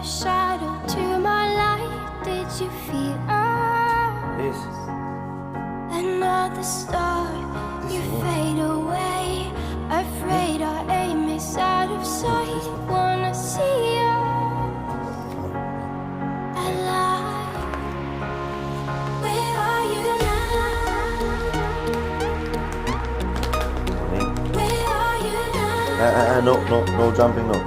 shadow to my light. Did you feel Yes. another star? You fade away, afraid our aim is out of sight. Wanna see you alive. Where are you now? Where are you now? No jumping, no.